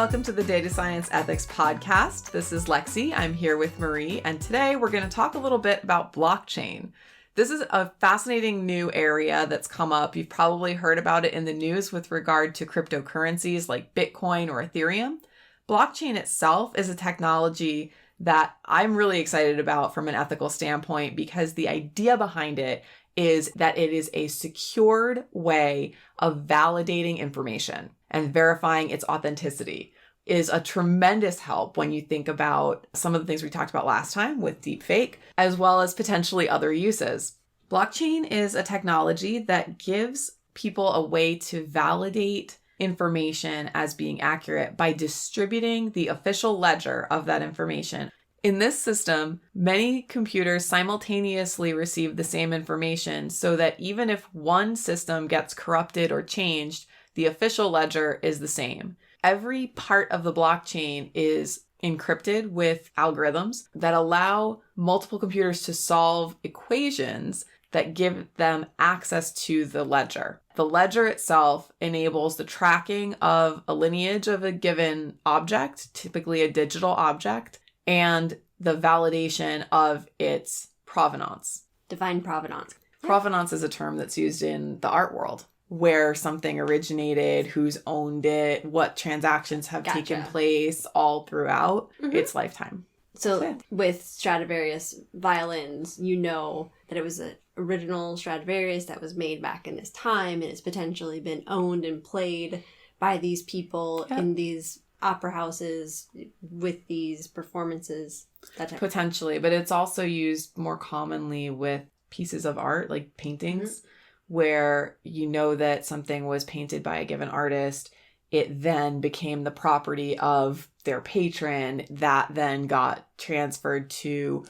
Welcome to the Data Science Ethics Podcast. This is Lexi. I'm here with Marie, and today we're going to talk a little bit about blockchain. This is a fascinating new area that's come up. You've probably heard about it in the news with regard to cryptocurrencies like Bitcoin or Ethereum. Blockchain itself is a technology that I'm really excited about from an ethical standpoint because the idea behind it is that it is a secured way of validating information and verifying its authenticity. Is a tremendous help when you think about some of the things we talked about last time with Deepfake, as well as potentially other uses. Blockchain is a technology that gives people a way to validate information as being accurate by distributing the official ledger of that information. In this system, many computers simultaneously receive the same information so that even if one system gets corrupted or changed, the official ledger is the same. Every part of the blockchain is encrypted with algorithms that allow multiple computers to solve equations that give them access to the ledger. The ledger itself enables the tracking of a lineage of a given object, typically a digital object, and the validation of its provenance. Define provenance. Provenance is a term that's used in the art world, where something originated, who's owned it, what transactions have taken place all throughout its lifetime. So with Stradivarius violins, you know that it was an original Stradivarius that was made back in this time, and it's potentially been owned and played by these people in these opera houses with these performances. Potentially, but it's also used more commonly with pieces of art, like paintings, where you know that something was painted by a given artist. It then became the property of their patron that then got transferred to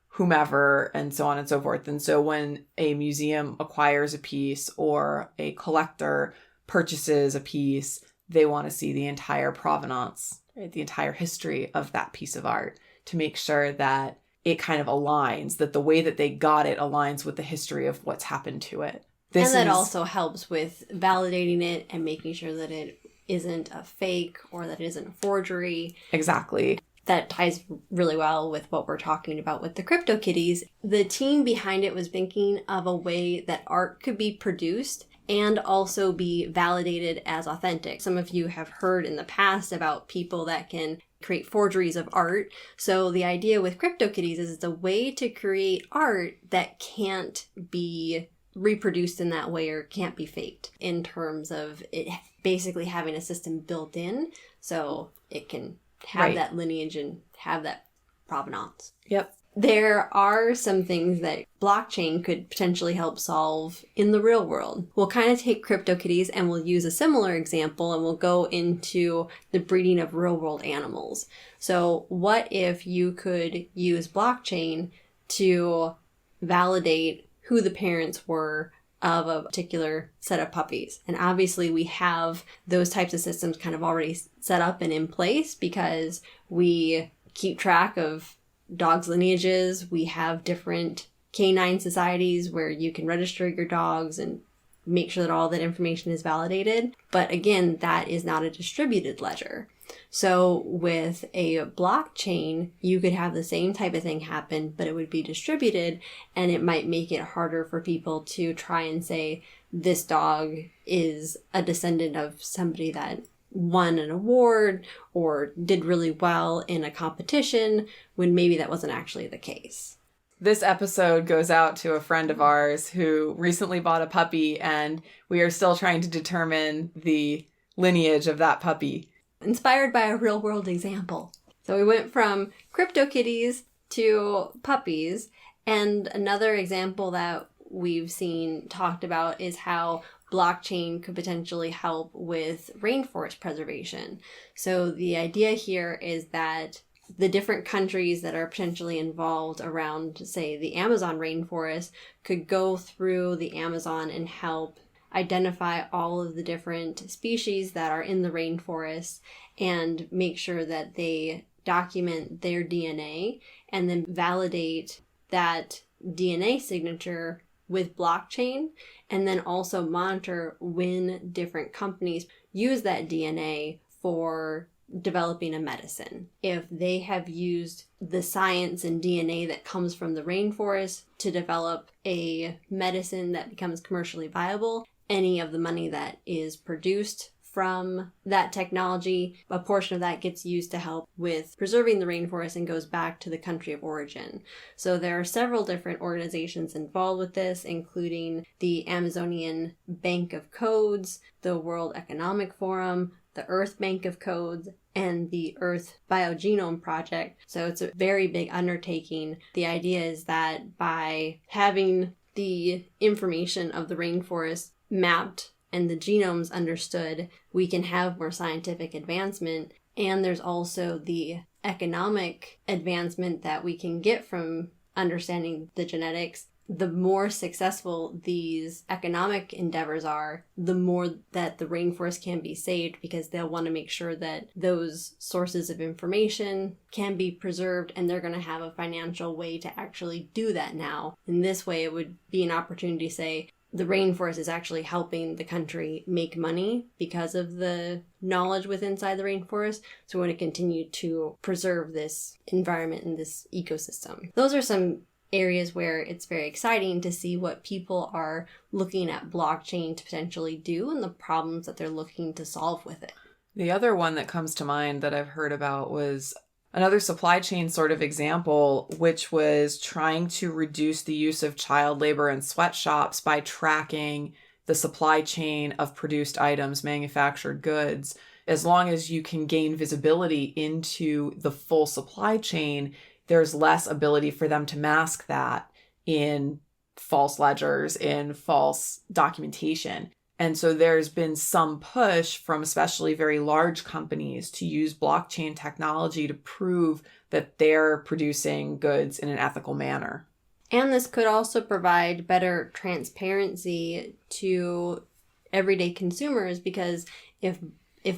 whomever and so on and so forth. And so when a museum acquires a piece or a collector purchases a piece, they want to see the entire provenance, right? The entire history of that piece of art to make sure that it kind of aligns, that the way that they got it aligns with the history of what's happened to it. And that also helps with validating it and making sure that it isn't a fake or that it isn't a forgery. Exactly. That ties really well with what we're talking about with the CryptoKitties. The team behind it was thinking of a way that art could be produced and also be validated as authentic. Some of you have heard in the past about people that can create forgeries of art. So the idea with CryptoKitties is it's a way to create art that can't be reproduced in that way or can't be faked, in terms of it basically having a system built in so it can have that lineage and have that provenance. Yep. There are some things that blockchain could potentially help solve in the real world. We'll kind of take CryptoKitties and we'll use a similar example and we'll go into the breeding of real world animals. So what if you could use blockchain to validate who the parents were of a particular set of puppies? And obviously we have those types of systems kind of already set up and in place because we keep track of dogs' lineages. We have different canine societies where you can register your dogs and make sure that all that information is validated. But again, that is not a distributed ledger. So with a blockchain, you could have the same type of thing happen, but it would be distributed, and it might make it harder for people to try and say this dog is a descendant of somebody that won an award or did really well in a competition when maybe that wasn't actually the case. This episode goes out to a friend of ours who recently bought a puppy, and we are still trying to determine the lineage of that puppy. Inspired by a real world example. So we went from CryptoKitties to puppies, and another example that we've seen talked about is how blockchain could potentially help with rainforest preservation. So the idea here is that the different countries that are potentially involved around, say, the Amazon rainforest could go through the Amazon and help identify all of the different species that are in the rainforest and make sure that they document their DNA and then validate that DNA signature with blockchain, and then also monitor when different companies use that DNA for developing a medicine. If they have used the science and DNA that comes from the rainforest to develop a medicine that becomes commercially viable, any of the money that is produced from that technology, a portion of that gets used to help with preserving the rainforest and goes back to the country of origin. So there are several different organizations involved with this, including the Amazonian Bank of Codes, the World Economic Forum, the Earth Bank of Codes, and the Earth Biogenome Project. So it's a very big undertaking. The idea is that by having the information of the rainforest mapped and the genomes understood, we can have more scientific advancement. And there's also the economic advancement that we can get from understanding the genetics. The more successful these economic endeavors are, the more that the rainforest can be saved, because they'll want to make sure that those sources of information can be preserved, and they're going to have a financial way to actually do that now. In this way, it would be an opportunity to say, the rainforest is actually helping the country make money because of the knowledge within inside the rainforest. So we want to continue to preserve this environment and this ecosystem. Those are some areas where it's very exciting to see what people are looking at blockchain to potentially do and the problems that they're looking to solve with it. The other one that comes to mind that I've heard about was another supply chain sort of example, which was trying to reduce the use of child labor in sweatshops by tracking the supply chain of produced items, manufactured goods. As long as you can gain visibility into the full supply chain, there's less ability for them to mask that in false ledgers, in false documentation. And so there's been some push from especially very large companies to use blockchain technology to prove that they're producing goods in an ethical manner. And this could also provide better transparency to everyday consumers, because if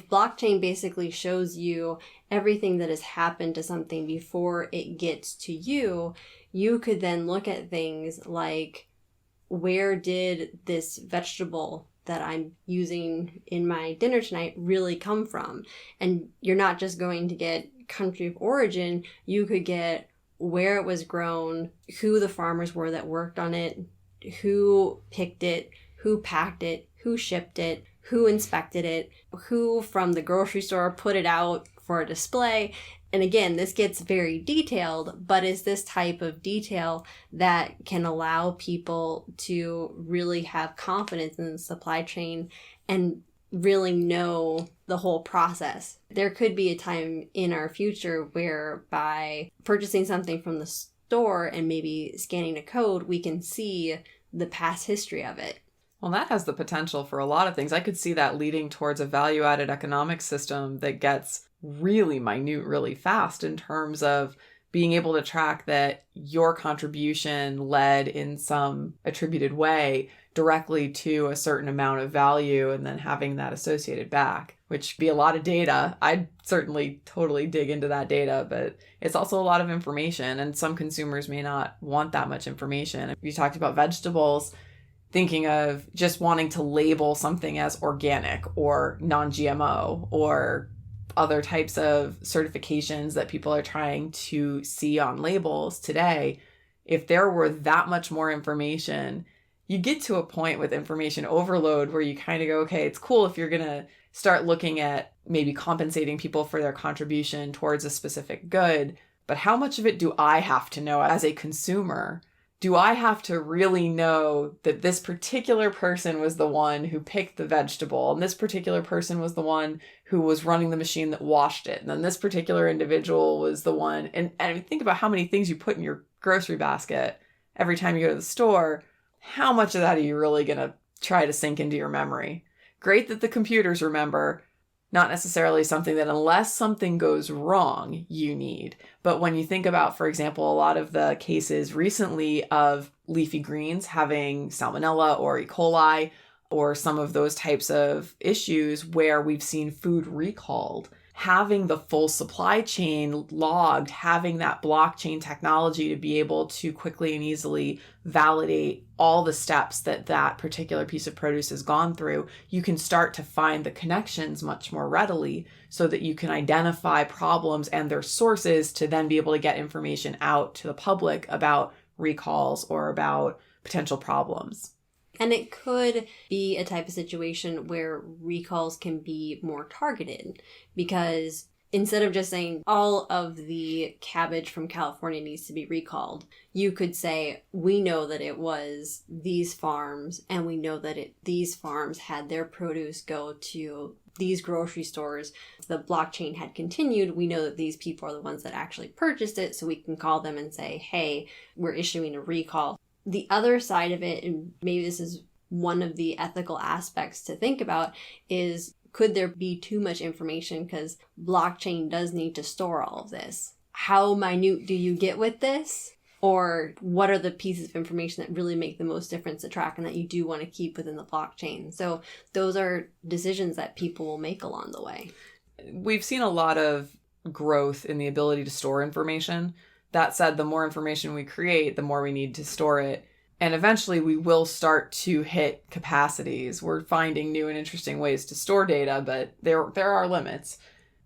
blockchain basically shows you everything that has happened to something before it gets to you, you could then look at things like, where did this vegetable that I'm using in my dinner tonight really come from? And you're not just going to get country of origin, you could get where it was grown, who the farmers were that worked on it, who picked it, who packed it, who shipped it, who inspected it, who from the grocery store put it out for a display. And again, this gets very detailed, but is this type of detail that can allow people to really have confidence in the supply chain and really know the whole process. There could be a time in our future where by purchasing something from the store and maybe scanning a code, we can see the past history of it. Well, that has the potential for a lot of things. I could see that leading towards a value-added economic system that gets really minute really fast in terms of being able to track that your contribution led in some attributed way directly to a certain amount of value and then having that associated back, which would be a lot of data. I'd certainly totally dig into that data, but it's also a lot of information, and some consumers may not want that much information. You talked about vegetables, thinking of just wanting to label something as organic or non-GMO or other types of certifications that people are trying to see on labels today. If there were that much more information, you get to a point with information overload where you kind of go, okay, it's cool if you're going to start looking at maybe compensating people for their contribution towards a specific good, but how much of it do I have to know as a consumer? Do I have to really know that this particular person was the one who picked the vegetable, and this particular person was the one who was running the machine that washed it, and then this particular individual was the one, and think about how many things you put in your grocery basket every time you go to the store. How much of that are you really going to try to sink into your memory? Great that the computers remember, not necessarily something that unless something goes wrong, you need. But when you think about, for example, a lot of the cases recently of leafy greens having salmonella or E. coli or some of those types of issues where we've seen food recalled, having the full supply chain logged, having that blockchain technology to be able to quickly and easily validate all the steps that that particular piece of produce has gone through, you can start to find the connections much more readily so that you can identify problems and their sources to then be able to get information out to the public about recalls or about potential problems. And it could be a type of situation where recalls can be more targeted, because instead of just saying all of the cabbage from California needs to be recalled, you could say, we know that it was these farms, and we know that these farms had their produce go to these grocery stores. If the blockchain had continued, we know that these people are the ones that actually purchased it, so we can call them and say, hey, we're issuing a recall. The other side of it, and maybe this is one of the ethical aspects to think about, is could there be too much information, because blockchain does need to store all of this? How minute do you get with this? Or what are the pieces of information that really make the most difference to track and that you do want to keep within the blockchain? So those are decisions that people will make along the way. We've seen a lot of growth in the ability to store information. That said, the more information we create, the more we need to store it. And eventually we will start to hit capacities. We're finding new and interesting ways to store data, but there are limits.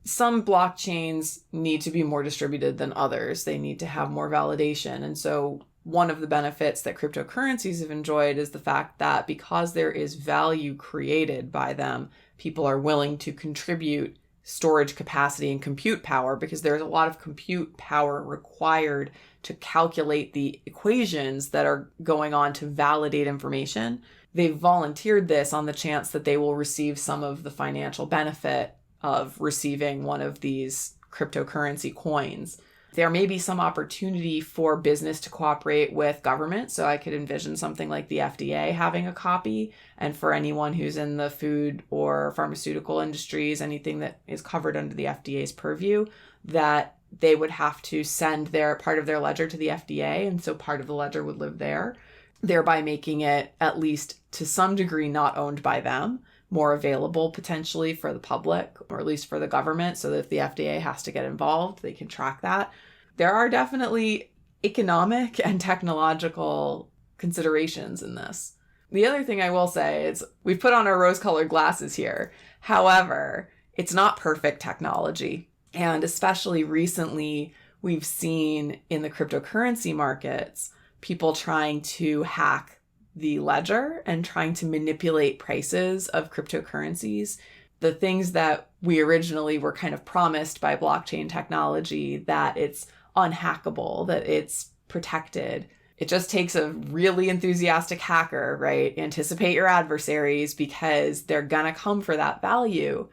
Some blockchains need to be more distributed than others. They need to have more validation. And so one of the benefits that cryptocurrencies have enjoyed is the fact that because there is value created by them, people are willing to contribute storage capacity and compute power, because there's a lot of compute power required to calculate the equations that are going on to validate information. They've volunteered this on the chance that they will receive some of the financial benefit of receiving one of these cryptocurrency coins. There may be some opportunity for business to cooperate with government. So I could envision something like the FDA having a copy. And for anyone who's in the food or pharmaceutical industries, anything that is covered under the FDA's purview, that they would have to send their part of their ledger to the FDA. And so part of the ledger would live there, thereby making it, at least to some degree, not owned by them, more available potentially for the public, or at least for the government, so that if the FDA has to get involved, they can track that. There are definitely economic and technological considerations in this. The other thing I will say is we've put on our rose-colored glasses here. However, it's not perfect technology. And especially recently, we've seen in the cryptocurrency markets, people trying to hack the ledger and trying to manipulate prices of cryptocurrencies. The things that we originally were kind of promised by blockchain technology, that it's unhackable, that it's protected. It just takes a really enthusiastic hacker, right? Anticipate your adversaries, because they're gonna come for that value.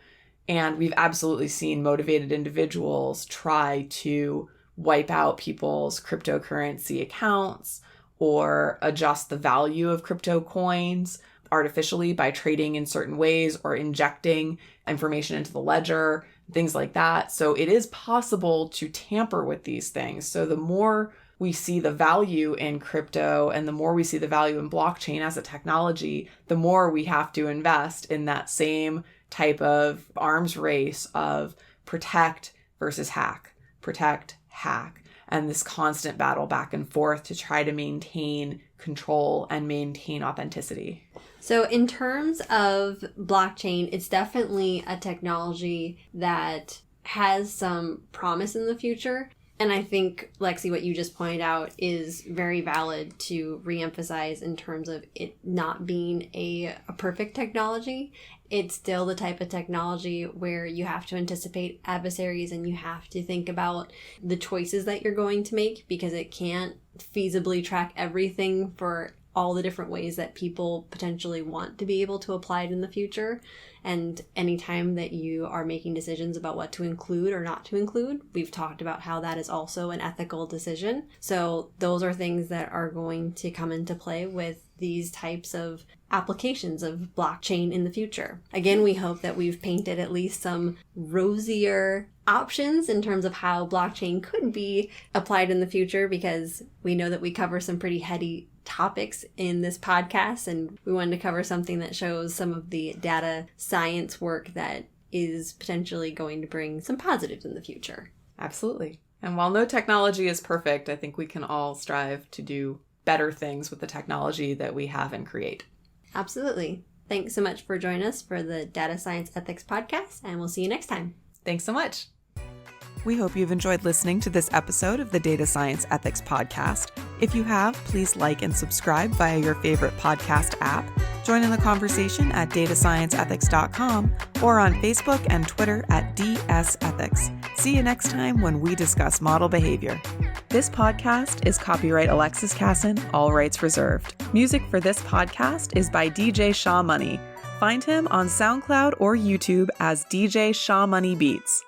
And we've absolutely seen motivated individuals try to wipe out people's cryptocurrency accounts or adjust the value of crypto coins artificially by trading in certain ways or injecting information into the ledger, things like that. So it is possible to tamper with these things. So the more we see the value in crypto and the more we see the value in blockchain as a technology, the more we have to invest in that same type of arms race of protect versus hack, protect, hack, and this constant battle back and forth to try to maintain control and maintain authenticity. So in terms of blockchain, it's definitely a technology that has some promise in the future. And I think, Lexi, what you just pointed out is very valid to reemphasize in terms of it not being a perfect technology. It's still the type of technology where you have to anticipate adversaries and you have to think about the choices that you're going to make, because it can't feasibly track everything for all the different ways that people potentially want to be able to apply it in the future. And anytime that you are making decisions about what to include or not to include, we've talked about how that is also an ethical decision. So those are things that are going to come into play with these types of applications of blockchain in the future. Again, we hope that we've painted at least some rosier options in terms of how blockchain could be applied in the future, because we know that we cover some pretty heady topics in this podcast, and we wanted to cover something that shows some of the data science work that is potentially going to bring some positives in the future. Absolutely. And while no technology is perfect, I think we can all strive to do better things with the technology that we have and create. Absolutely. Thanks so much for joining us for the Data Science Ethics Podcast, and we'll see you next time. Thanks so much. We hope you've enjoyed listening to this episode of the Data Science Ethics Podcast. If you have, please like and subscribe via your favorite podcast app. Join in the conversation at datascienceethics.com or on Facebook and Twitter at DSEthics. See you next time when we discuss model behavior. This podcast is copyright Alexis Casson, all rights reserved. Music for this podcast is by DJ Shaw Money. Find him on SoundCloud or YouTube as DJ Shaw Money Beats.